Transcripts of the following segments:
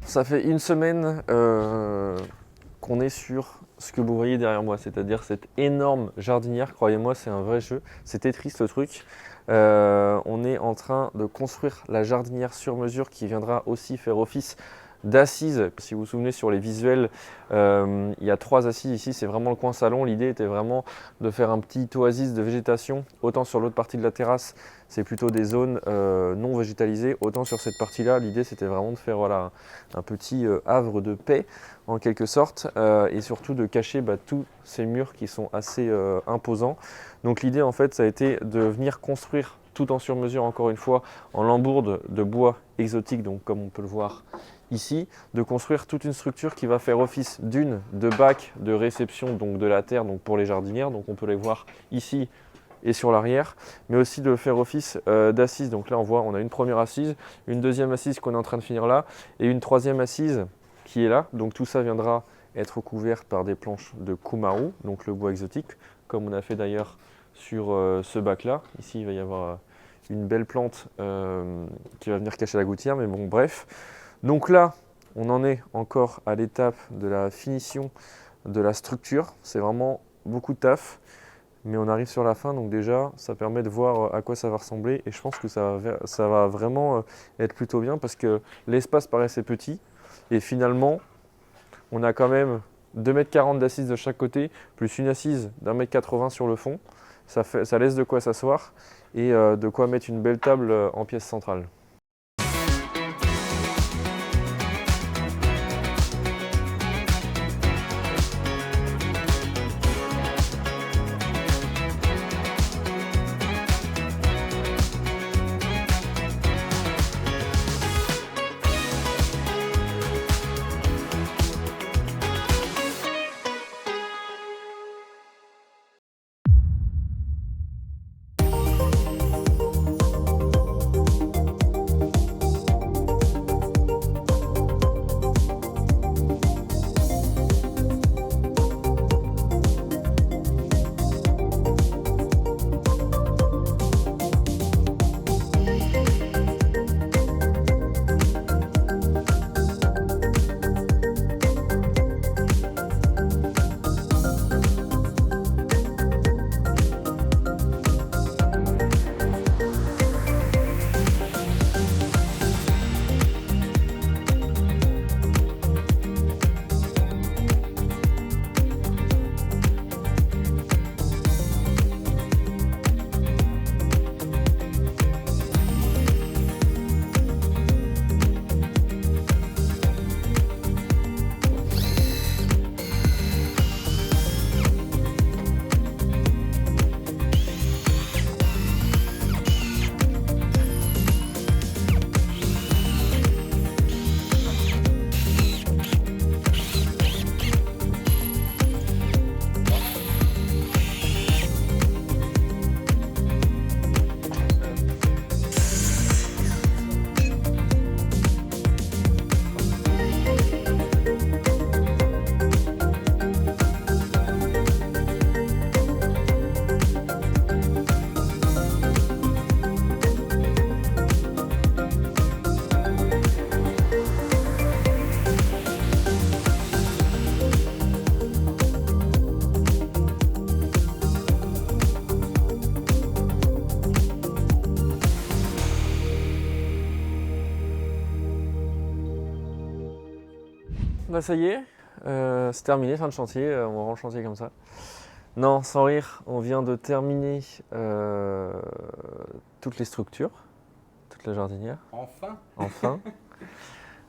Ça fait une semaine qu'on est sur ce que vous voyez derrière moi, c'est-à-dire cette énorme jardinière. Croyez-moi, c'est un vrai jeu. C'est Tetris le truc. On est en train de construire la jardinière sur mesure qui viendra aussi faire office d'assises. Si vous vous souvenez sur les visuels, il y a 3 assises ici, c'est vraiment le coin salon. L'idée était vraiment de faire un petit oasis de végétation. Autant sur l'autre partie de la terrasse, c'est plutôt des zones non végétalisées. Autant sur cette partie-là, l'idée c'était vraiment de faire voilà, un petit havre de paix en quelque sorte et surtout de cacher tous ces murs qui sont assez imposants. Donc l'idée en fait ça a été de venir construire tout en sur mesure encore une fois en lambourde de bois exotique, donc comme on peut le voir ici, de construire toute une structure qui va faire office de bac de réception donc de la terre donc pour les jardinières, donc on peut les voir ici et sur l'arrière, mais aussi de faire office d'assise. Donc là on voit on a une première assise, une deuxième assise qu'on est en train de finir là et une troisième assise qui est là. Donc tout ça viendra être couvert par des planches de Kumaru, donc le bois exotique, comme on a fait d'ailleurs sur ce bac là. Ici il va y avoir une belle plante qui va venir cacher la gouttière, mais bon bref. Donc là on en est encore à l'étape de la finition de la structure, c'est vraiment beaucoup de taf, mais on arrive sur la fin, donc déjà ça permet de voir à quoi ça va ressembler et je pense que ça va vraiment être plutôt bien parce que l'espace paraissait petit et finalement on a quand même 2,40 m d'assise de chaque côté, plus une assise d'1,80 m sur le fond. Ça laisse de quoi s'asseoir et de quoi mettre une belle table en pièce centrale. Bah ça y est, c'est terminé, fin de chantier, on rend le chantier comme ça. Non, sans rire, on vient de terminer toutes les structures, toute la jardinière. Enfin. Enfin,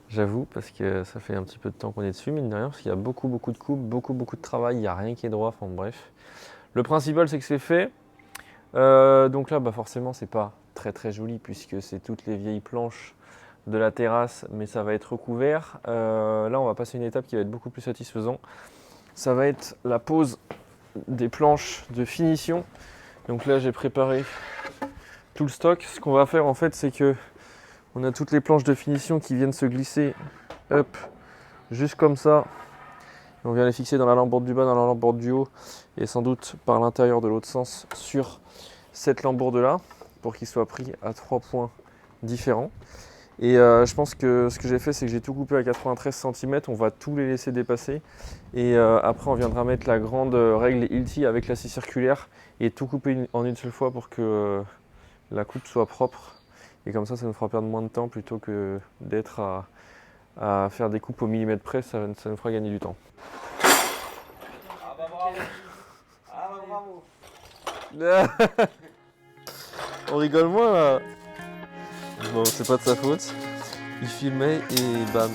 j'avoue, parce que ça fait un petit peu de temps qu'on est dessus, mine de rien, parce qu'il y a beaucoup de coupes, beaucoup de travail, il n'y a rien qui est droit, enfin bref. Le principal c'est que c'est fait. Donc là, forcément, c'est pas très joli puisque c'est toutes les vieilles planches de la terrasse, mais ça va être recouvert. Là, on va passer une étape qui va être beaucoup plus satisfaisante. Ça va être la pose des planches de finition. Donc là, j'ai préparé tout le stock. Ce qu'on va faire en fait, c'est que on a toutes les planches de finition qui viennent se glisser, hop, juste comme ça. Et on vient les fixer dans la lambourde du bas, dans la lambourde du haut, et sans doute par l'intérieur de l'autre sens sur cette lambourde là, pour qu'il soit pris à 3 points différents. Et je pense que ce que j'ai fait, c'est que j'ai tout coupé à 93 cm. On va tout les laisser dépasser. Et après, on viendra mettre la grande règle Hilti avec la scie circulaire et tout couper en une seule fois pour que la coupe soit propre. Et comme ça nous fera perdre moins de temps plutôt que d'être à faire des coupes au millimètre près. Ça nous fera gagner du temps. Ah bah bravo. Ah bah bravo. On rigole moins là. Bon, c'est pas de sa faute. Il filmait et bam.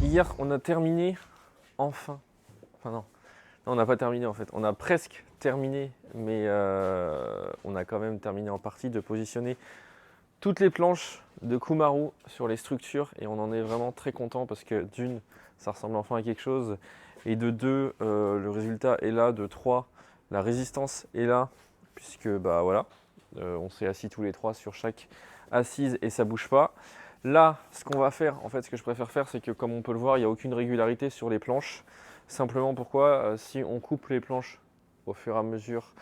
Hier, on a terminé enfin. Enfin non, on n'a pas terminé en fait. On a presque terminé, mais on a quand même terminé en partie de positionner toutes les planches de Kumaru sur les structures et on en est vraiment très content parce que d'une, ça ressemble enfin à quelque chose et de deux, le résultat est là, de trois, la résistance est là puisque bah voilà, on s'est assis tous les trois sur chaque assise et ça bouge pas. Là, ce qu'on va faire, en fait, ce que je préfère faire, c'est que comme on peut le voir, il n'y a aucune régularité sur les planches. Simplement pourquoi, si on coupe les planches au fur et à mesure,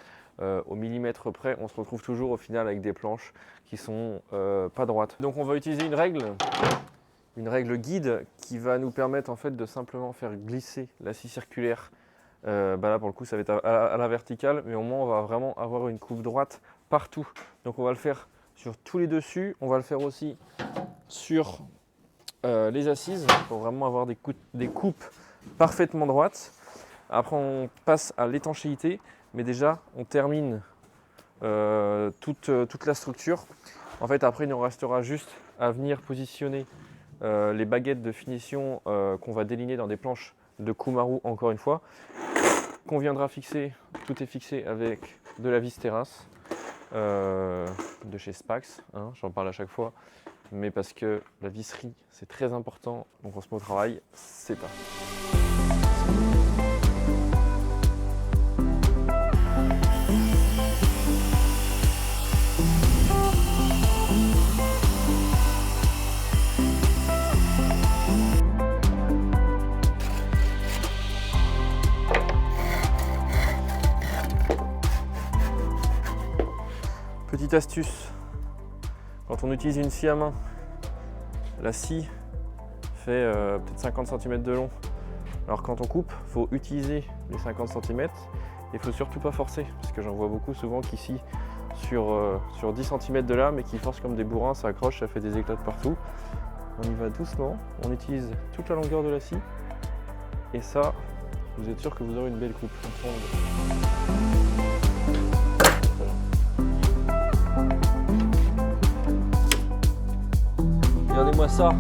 au millimètre près, on se retrouve toujours au final avec des planches qui sont pas droites. Donc on va utiliser une règle guide qui va nous permettre en fait de simplement faire glisser la scie circulaire. Là pour le coup ça va être à la verticale, mais au moins on va vraiment avoir une coupe droite partout. Donc on va le faire sur tous les dessus, on va le faire aussi sur les assises pour vraiment avoir des coupes parfaitement droites. Après on passe à l'étanchéité, mais déjà on termine toute la structure. En fait après il nous restera juste à venir positionner les baguettes de finition qu'on va déliner dans des planches de Kumaru encore une fois, qu'on viendra fixer. Tout est fixé avec de la vis terrasse de chez Spax, hein, j'en parle à chaque fois, mais parce que la visserie c'est très important, donc on se met au travail, c'est parti. Petite astuce, quand on utilise une scie à main, la scie fait peut-être 50 cm de long. Alors quand on coupe, il faut utiliser les 50 cm et il ne faut surtout pas forcer, parce que j'en vois beaucoup souvent qui scient sur 10 cm de lame et qui forcent comme des bourrins, ça accroche, ça fait des éclats de partout. On y va doucement, on utilise toute la longueur de la scie et ça, vous êtes sûr que vous aurez une belle coupe. Regardez-moi ça.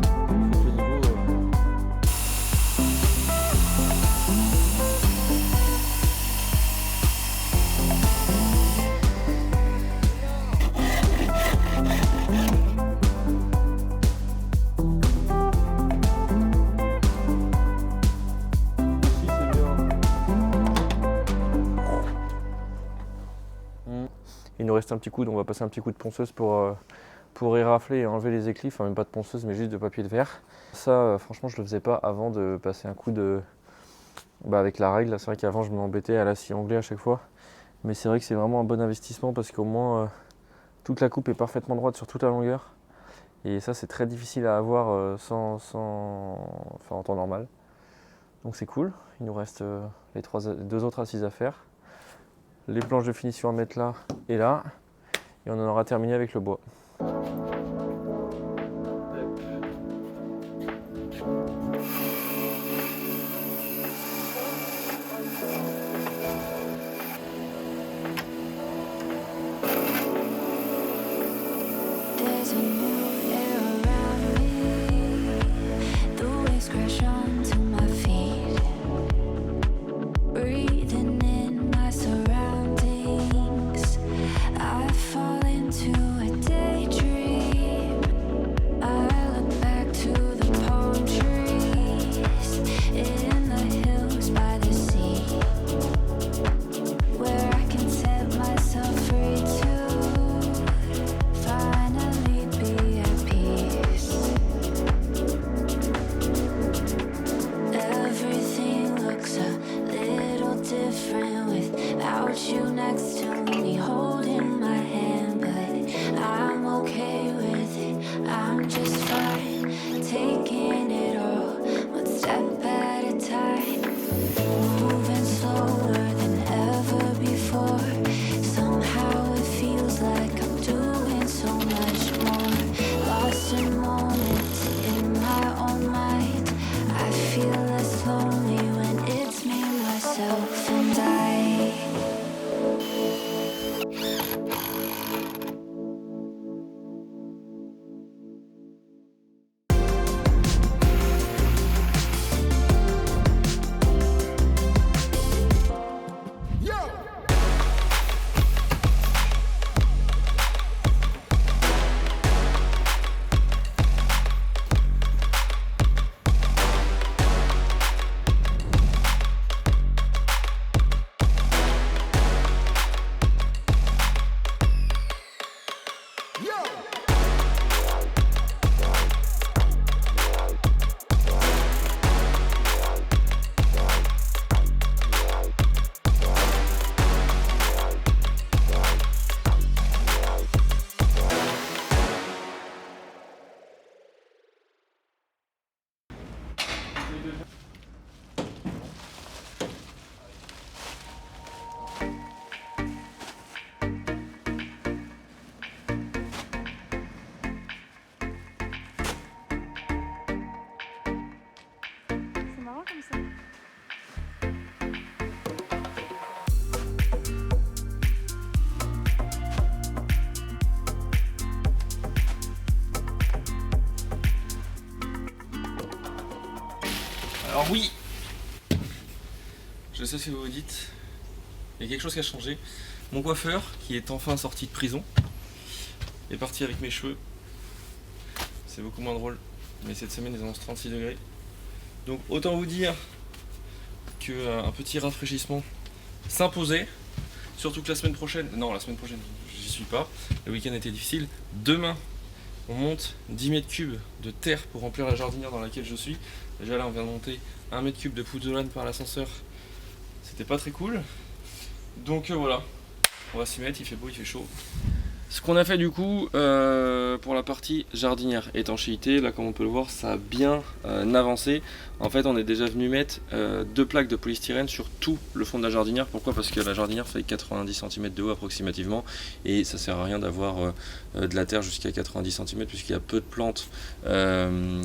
Il nous reste un petit coude, on va passer un petit coup de ponceuse pour érafler et enlever les éclis, enfin même pas de ponceuse mais juste de papier de verre. Ça franchement je le faisais pas avant de passer un coup avec la règle. C'est vrai qu'avant je m'embêtais à la scie anglais à chaque fois, mais c'est vrai que c'est vraiment un bon investissement parce qu'au moins toute la coupe est parfaitement droite sur toute la longueur et ça c'est très difficile à avoir en temps normal. Donc c'est cool, il nous reste les deux autres assises à faire. Les planches de finition à mettre là et là, et on en aura terminé avec le bois. Alors oui, je sais ce que vous vous dites, il y a quelque chose qui a changé. Mon coiffeur, qui est enfin sorti de prison, est parti avec mes cheveux. C'est beaucoup moins drôle, mais cette semaine ils annoncent 36 degrés. Donc autant vous dire qu'un petit rafraîchissement s'imposait. Surtout que la semaine prochaine, j'y suis pas, le week-end était difficile. Demain, on monte 10 mètres cubes de terre pour remplir la jardinière dans laquelle je suis. Déjà là, on vient de monter 1 mètre cube de pouzzolane par l'ascenseur. C'était pas très cool. Donc voilà, on va s'y mettre, il fait beau, il fait chaud. Ce qu'on a fait du coup pour la partie jardinière, étanchéité, là comme on peut le voir, ça a bien avancé. En fait, on est déjà venu mettre 2 plaques de polystyrène sur tout le fond de la jardinière. Pourquoi? Parce que la jardinière fait 90 cm de haut approximativement et ça sert à rien d'avoir de la terre jusqu'à 90 cm puisqu'il y a peu de plantes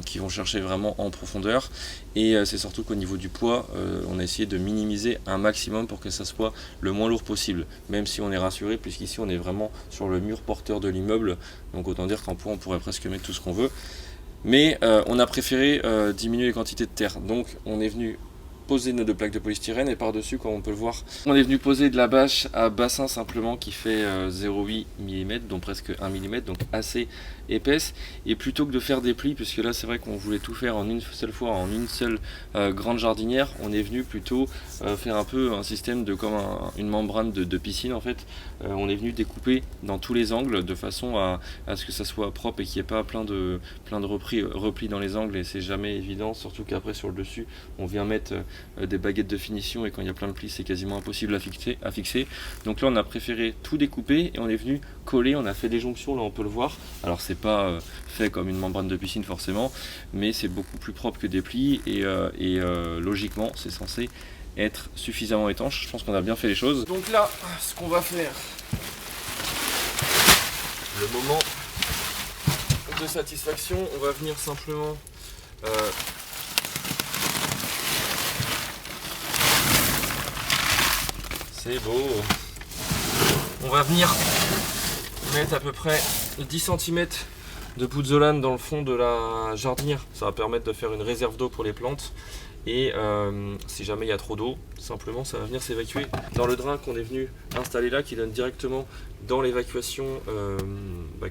qui vont chercher vraiment en profondeur. Et c'est surtout qu'au niveau du poids, on a essayé de minimiser un maximum pour que ça soit le moins lourd possible. Même si on est rassuré, puisqu'ici on est vraiment sur le mur porteur de l'immeuble. Donc autant dire qu'en poids on pourrait presque mettre tout ce qu'on veut. Mais on a préféré diminuer les quantités de terre. Donc on est venu poser nos 2 plaques de polystyrène et par-dessus, comme on peut le voir, on est venu poser de la bâche à bassin simplement qui fait 0,8 mm, donc presque 1 mm, donc assez épaisse. Et plutôt que de faire des plis, puisque là c'est vrai qu'on voulait tout faire en une seule fois, en une seule grande jardinière, on est venu plutôt faire un peu un système de comme une membrane de piscine en fait. On est venu découper dans tous les angles de façon à ce que ça soit propre et qu'il n'y ait pas plein de replis dans les angles, et c'est jamais évident, surtout qu'après sur le dessus on vient mettre des baguettes de finition et quand il y a plein de plis c'est quasiment impossible à fixer. Donc là on a préféré tout découper et on est venu coller, on a fait des jonctions, là on peut le voir. Alors c'est pas fait comme une membrane de piscine forcément, mais c'est beaucoup plus propre que des plis et logiquement c'est censé être suffisamment étanche. Je pense qu'on a bien fait les choses. Donc là, ce qu'on va faire, le moment de satisfaction, on va venir simplement c'est beau. On va venir mettre à peu près 10 cm de pouzzolane dans le fond de la jardinière. Ça va permettre de faire une réserve d'eau pour les plantes. Et si jamais il y a trop d'eau, simplement ça va venir s'évacuer dans le drain qu'on est venu installer là, qui donne directement dans l'évacuation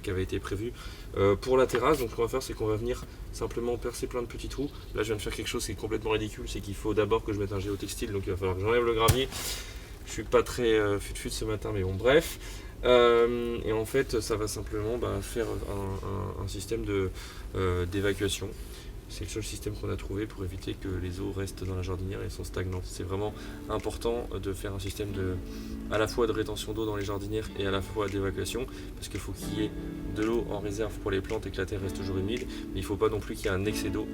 qui avait été prévue pour la terrasse. Donc ce qu'on va faire, c'est qu'on va venir simplement percer plein de petits trous. Là je viens de faire quelque chose qui est complètement ridicule, c'est qu'il faut d'abord que je mette un géotextile, donc il va falloir que j'enlève le gravier. Je suis pas très fut ce matin, mais bon bref. Et en fait ça va simplement faire un système d'évacuation. C'est le seul système qu'on a trouvé pour éviter que les eaux restent dans la jardinière et sont stagnantes. C'est vraiment important de faire un système à la fois de rétention d'eau dans les jardinières et à la fois d'évacuation, parce qu'il faut qu'il y ait de l'eau en réserve pour les plantes et que la terre reste toujours humide, mais il ne faut pas non plus qu'il y ait un excès d'eau.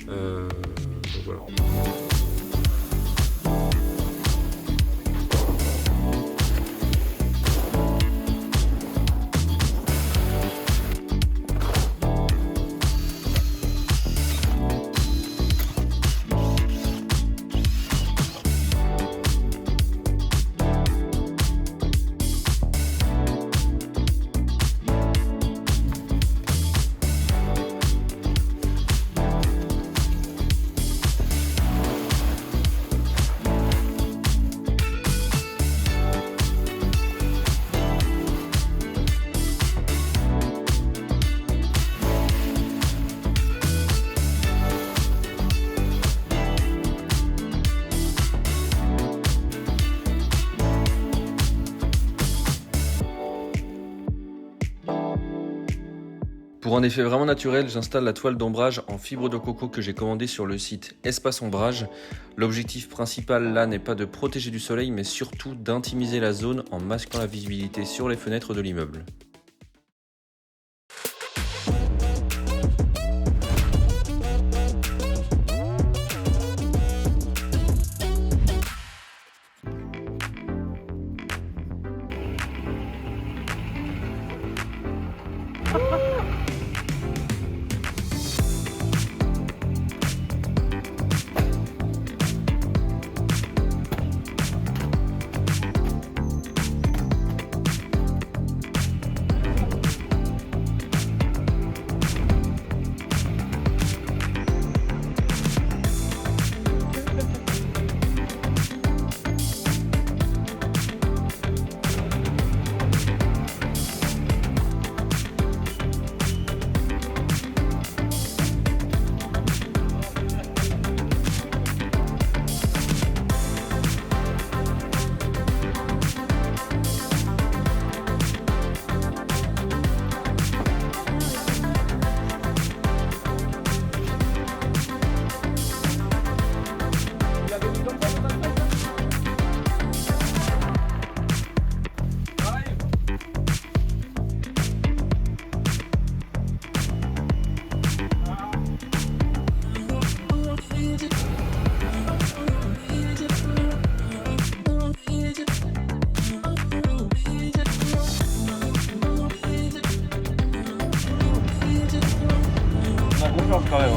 Donc voilà. Pour un effet vraiment naturel, j'installe la toile d'ombrage en fibre de coco que j'ai commandée sur le site Espace Ombrage. L'objectif principal là n'est pas de protéger du soleil, mais surtout d'intimiser la zone en masquant la visibilité sur les fenêtres de l'immeuble. quand même.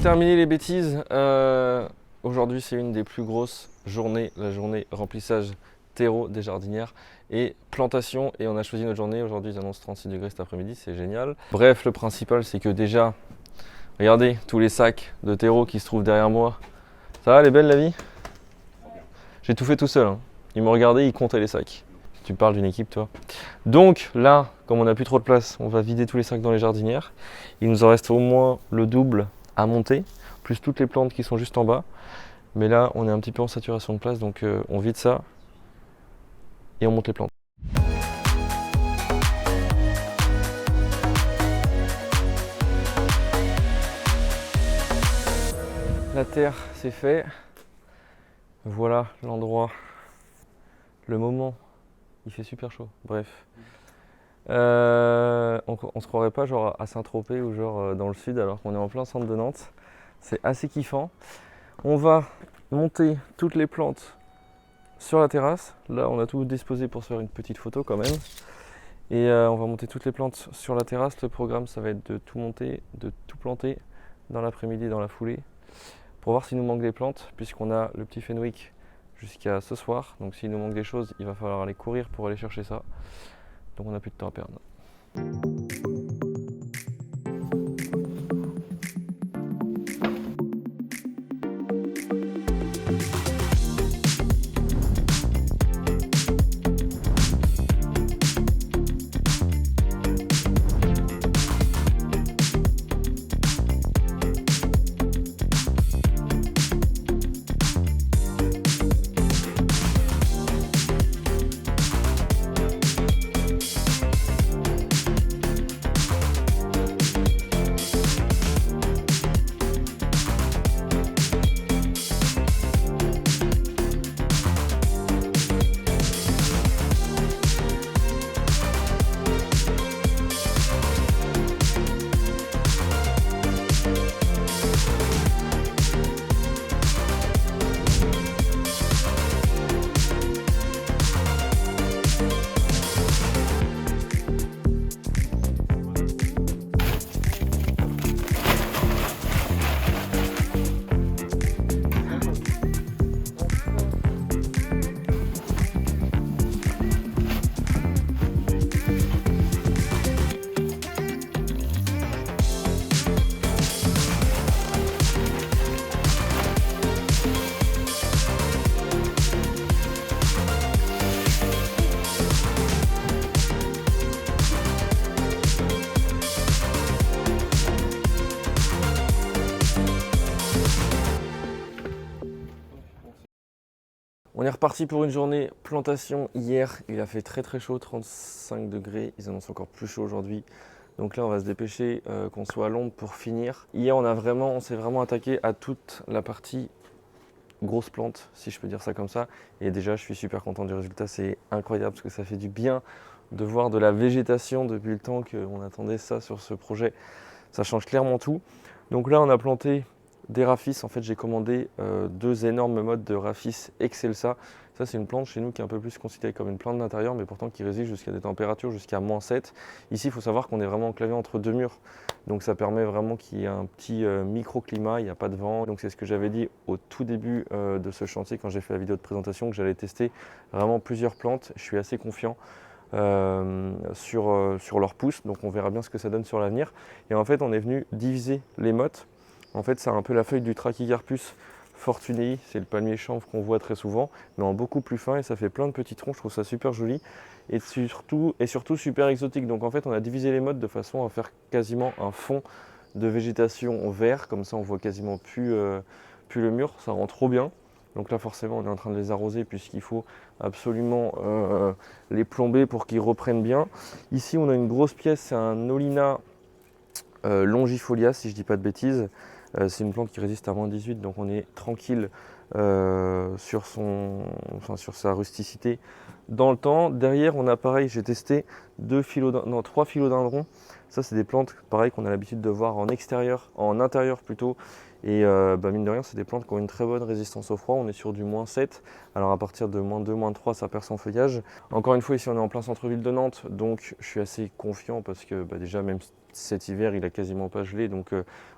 Terminer les bêtises. Aujourd'hui, c'est une des plus grosses journées, la journée remplissage terreau des jardinières et plantation. Et on a choisi notre journée. Aujourd'hui, ils annoncent 36 degrés cet après-midi, c'est génial. Bref, le principal, c'est que déjà, regardez tous les sacs de terreau qui se trouvent derrière moi. Ça va, elle est belle la vie? J'ai tout fait tout seul. Hein. Ils m'ont regardé, ils comptaient les sacs. Tu parles d'une équipe, toi. Donc là, comme on n'a plus trop de place, on va vider tous les sacs dans les jardinières. Il nous en reste au moins le double à monter, plus toutes les plantes qui sont juste en bas. Mais là, on est un petit peu en saturation de place, donc on vide ça et on monte les plantes. La terre, c'est fait. Voilà l'endroit, le moment. Il fait super chaud, bref. On se croirait pas genre à Saint-Tropez ou genre dans le sud alors qu'on est en plein centre de Nantes. C'est assez kiffant. On va monter toutes les plantes sur la terrasse. Là, on a tout disposé pour se faire une petite photo quand même. Et on va monter toutes les plantes sur la terrasse. Le programme, ça va être de tout monter, de tout planter dans l'après-midi, dans la foulée, pour voir s'il nous manque des plantes, puisqu'on a le petit Fenwick jusqu'à ce soir. Donc s'il nous manque des choses, il va falloir aller courir pour aller chercher ça. Donc on n'a plus de temps à perdre. On est reparti pour une journée plantation hier. Il a fait très très chaud, 35 degrés. Ils annoncent encore plus chaud aujourd'hui. Donc là, on va se dépêcher qu'on soit à l'ombre pour finir. Hier, on s'est vraiment attaqué à toute la partie grosse plante, si je peux dire ça comme ça. Et déjà, je suis super content du résultat. C'est incroyable parce que ça fait du bien de voir de la végétation depuis le temps qu'on attendait ça sur ce projet. Ça change clairement tout. Donc là, on a planté des Rhapis. En fait, j'ai commandé 2 énormes modes de Rhapis Excelsa. Ça, c'est une plante chez nous qui est un peu plus considérée comme une plante d'intérieur, mais pourtant qui résiste jusqu'à des températures jusqu'à -7. Ici, il faut savoir qu'on est vraiment enclavé entre 2 murs. Donc ça permet vraiment qu'il y ait un petit microclimat, il n'y a pas de vent. Donc c'est ce que j'avais dit au tout début de ce chantier quand j'ai fait la vidéo de présentation, que j'allais tester vraiment plusieurs plantes. Je suis assez confiant sur leur pousse, donc on verra bien ce que ça donne sur l'avenir. Et en fait, on est venu diviser les mottes. En fait, c'est un peu la feuille du Trachycarpus fortunei, c'est le palmier chanvre qu'on voit très souvent, mais en beaucoup plus fin et ça fait plein de petits troncs, je trouve ça super joli et surtout super exotique. Donc en fait, on a divisé les mottes de façon à faire quasiment un fond de végétation vert, comme ça on voit quasiment plus le mur, ça rend trop bien. Donc là forcément on est en train de les arroser puisqu'il faut absolument les plomber pour qu'ils reprennent bien. Ici on a une grosse pièce, c'est un Olina longifolia si je dis pas de bêtises. C'est une plante qui résiste à -18, donc on est tranquille sur sa rusticité dans le temps. Derrière, on a pareil, j'ai testé 3 philodendrons. Ça, c'est des plantes pareil qu'on a l'habitude de voir en extérieur, en intérieur plutôt, Et mine de rien, c'est des plantes qui ont une très bonne résistance au froid. On est sur du -7. Alors à partir de -2, -3, ça perd son feuillage. Encore une fois, ici on est en plein centre-ville de Nantes, donc je suis assez confiant parce que déjà même cet hiver il a quasiment pas gelé. Donc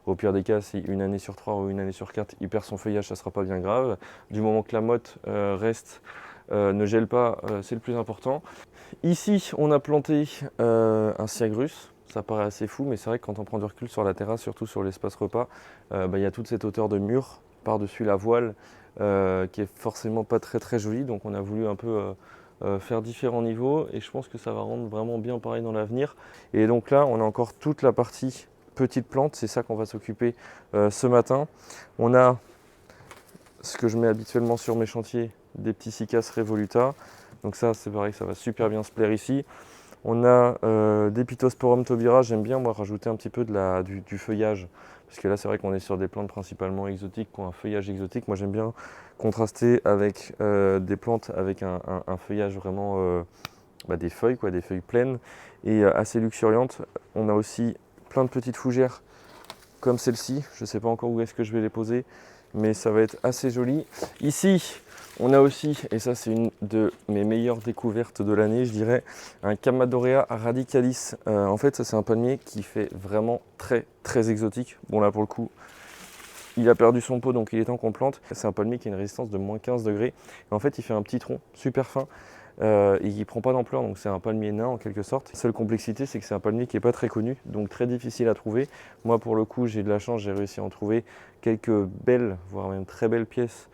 au pire des cas, si une année sur 3 ou une année sur 4 il perd son feuillage, ça sera pas bien grave. Du moment que la motte reste, ne gèle pas, c'est le plus important. Ici on a planté un Siagrus. Ça paraît assez fou, mais c'est vrai que quand on prend du recul sur la terrasse, surtout sur l'espace repas, il y a toute cette hauteur de mur par-dessus la voile qui est forcément pas très très jolie. Donc on a voulu un peu faire différents niveaux et je pense que ça va rendre vraiment bien pareil dans l'avenir. Et donc là, on a encore toute la partie petite plante, c'est ça qu'on va s'occuper ce matin. On a ce que je mets habituellement sur mes chantiers, des petits Cycas revoluta. Donc ça, c'est pareil, ça va super bien se plaire ici. On a des Pittosporum tobira, j'aime bien moi rajouter un petit peu du feuillage, parce que là c'est vrai qu'on est sur des plantes principalement exotiques qui ont un feuillage exotique. Moi j'aime bien contraster avec des plantes avec un feuillage vraiment, des feuilles, des feuilles pleines et assez luxuriantes. On a aussi plein de petites fougères comme celle-ci, je ne sais pas encore où est-ce que je vais les poser, mais ça va être assez joli. Ici, on a aussi, et ça c'est une de mes meilleures découvertes de l'année, je dirais, un Camadorea radicalis. En fait, ça c'est un palmier qui fait vraiment très très exotique. Bon là pour le coup, il a perdu son pot donc il est temps qu'on plante. C'est un palmier qui a une résistance de -15 degrés. Et en fait, il fait un petit tronc super fin. Et il ne prend pas d'ampleur, donc c'est un palmier nain en quelque sorte. La seule complexité, c'est que c'est un palmier qui n'est pas très connu, donc très difficile à trouver. Moi pour le coup, j'ai de la chance, j'ai réussi à en trouver quelques belles, voire même très belles pièces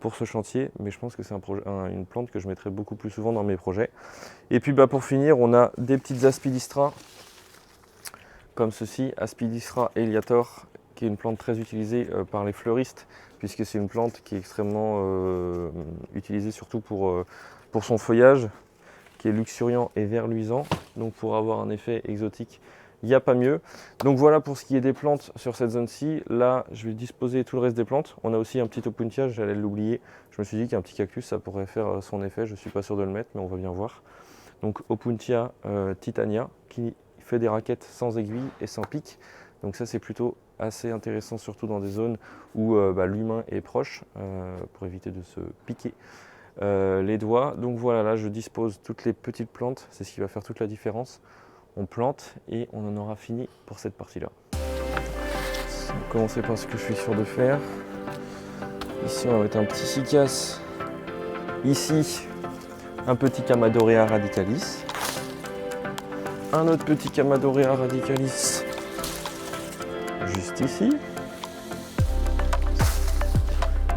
pour ce chantier, mais je pense que c'est une plante que je mettrai beaucoup plus souvent dans mes projets. Et puis pour finir, on a des petites aspidistras comme ceci, Aspidistra eliator, qui est une plante très utilisée par les fleuristes, puisque c'est une plante qui est extrêmement utilisée surtout pour son feuillage, qui est luxuriant et vert luisant. Donc pour avoir un effet exotique, il n'y a pas mieux. Donc voilà pour ce qui est des plantes sur cette zone-ci. Là, je vais disposer tout le reste des plantes. On a aussi un petit opuntia, j'allais l'oublier. Je me suis dit qu'un petit cactus, ça pourrait faire son effet. Je ne suis pas sûr de le mettre, mais on va bien voir. Donc opuntia titania, qui fait des raquettes sans aiguille et sans pic. Donc ça, c'est plutôt assez intéressant, surtout dans des zones où l'humain est proche, pour éviter de se piquer les doigts. Donc voilà, là, je dispose toutes les petites plantes. C'est ce qui va faire toute la différence. On plante et on en aura fini pour cette partie-là. On va commencer par ce que je suis sûr de faire. Ici, on va mettre un petit Cycas. Ici, un petit Camadorea radicalis. Un autre petit Camadorea radicalis juste ici.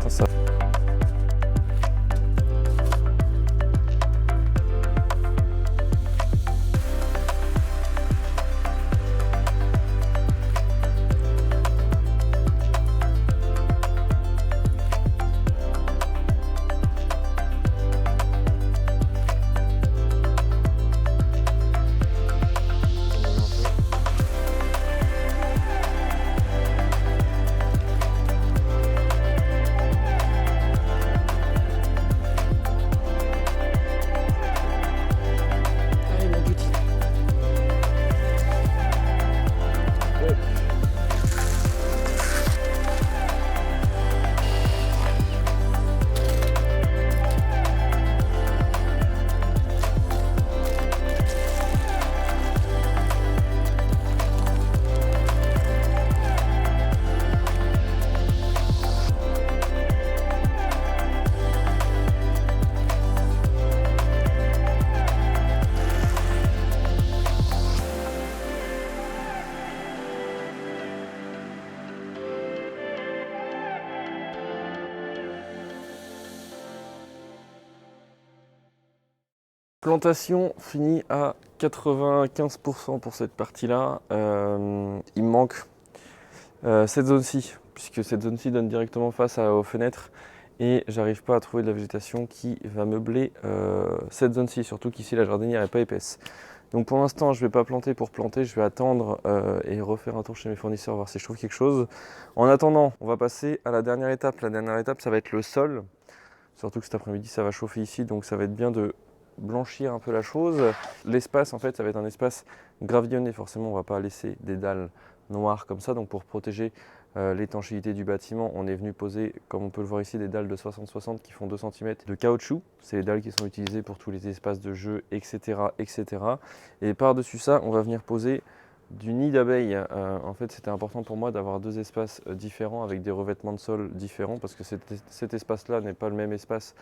Ça. Plantation finie à 95% pour cette partie-là. Il me manque cette zone-ci, puisque cette zone-ci donne directement face aux fenêtres et j'arrive pas à trouver de la végétation qui va meubler cette zone-ci, surtout qu'ici la jardinière n'est pas épaisse. Donc pour l'instant, je ne vais pas planter pour planter, je vais attendre et refaire un tour chez mes fournisseurs, voir si je trouve quelque chose. En attendant, on va passer à la dernière étape. La dernière étape, ça va être le sol. Surtout que cet après-midi, ça va chauffer ici, donc ça va être bien de blanchir un peu la chose. L'espace, en fait, ça va être un espace gravillonné. Forcément, on ne va pas laisser des dalles noires comme ça. Donc pour protéger l'étanchéité du bâtiment, on est venu poser, comme on peut le voir ici, des dalles de 60-60 qui font 2 cm de caoutchouc. C'est les dalles qui sont utilisées pour tous les espaces de jeu, etc. etc. Et par-dessus ça, on va venir poser du nid d'abeilles. En fait, c'était important pour moi d'avoir 2 espaces différents avec des revêtements de sol différents parce que cet espace-là n'est pas le même espace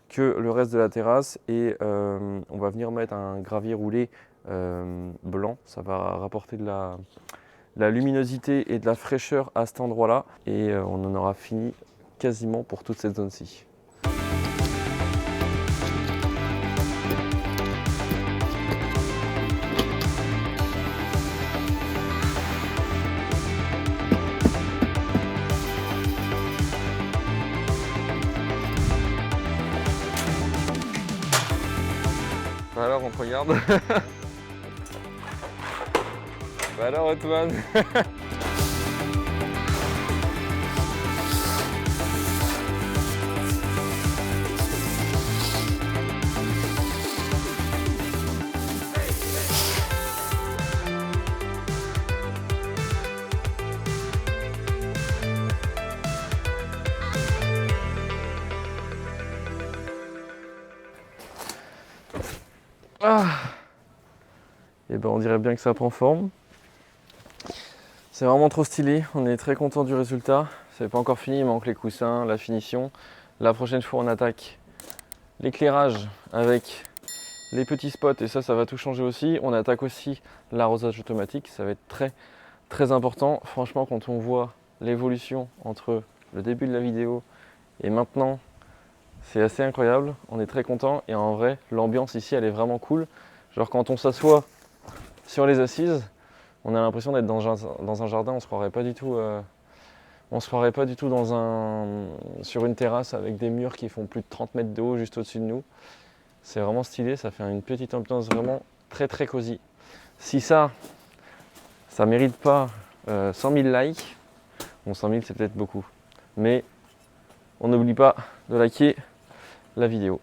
que le reste de la terrasse. Et on va venir mettre un gravier roulé blanc. Ça va rapporter de la luminosité et de la fraîcheur à cet endroit-là. Et on en aura fini quasiment pour toute cette zone-ci. Alors on te regarde. Bah alors Antoine. Ah. Et ben on dirait bien que ça prend forme. C'est vraiment trop stylé, on est très content du résultat. C'est pas encore fini, il manque les coussins, la finition. La prochaine fois on attaque l'éclairage avec les petits spots et ça va tout changer aussi. On attaque aussi l'arrosage automatique, ça va être très important. Franchement, quand on voit l'évolution entre le début de la vidéo et maintenant, c'est assez incroyable. On est très content et en vrai, l'ambiance ici elle est vraiment cool. Genre quand on s'assoit sur les assises, on a l'impression d'être dans un jardin, on se croirait pas du tout, sur une terrasse avec des murs qui font plus de 30 mètres de haut juste au-dessus de nous. C'est vraiment stylé, ça fait une petite ambiance vraiment très cosy. Si ça mérite pas 100 000 likes, bon 100 000 c'est peut-être beaucoup, mais on n'oublie pas de liker la vidéo.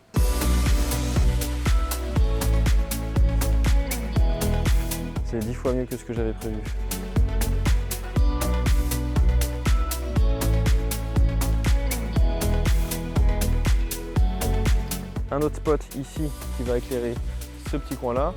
C'est 10 fois mieux que ce que j'avais prévu. Un autre spot ici qui va éclairer ce petit coin là.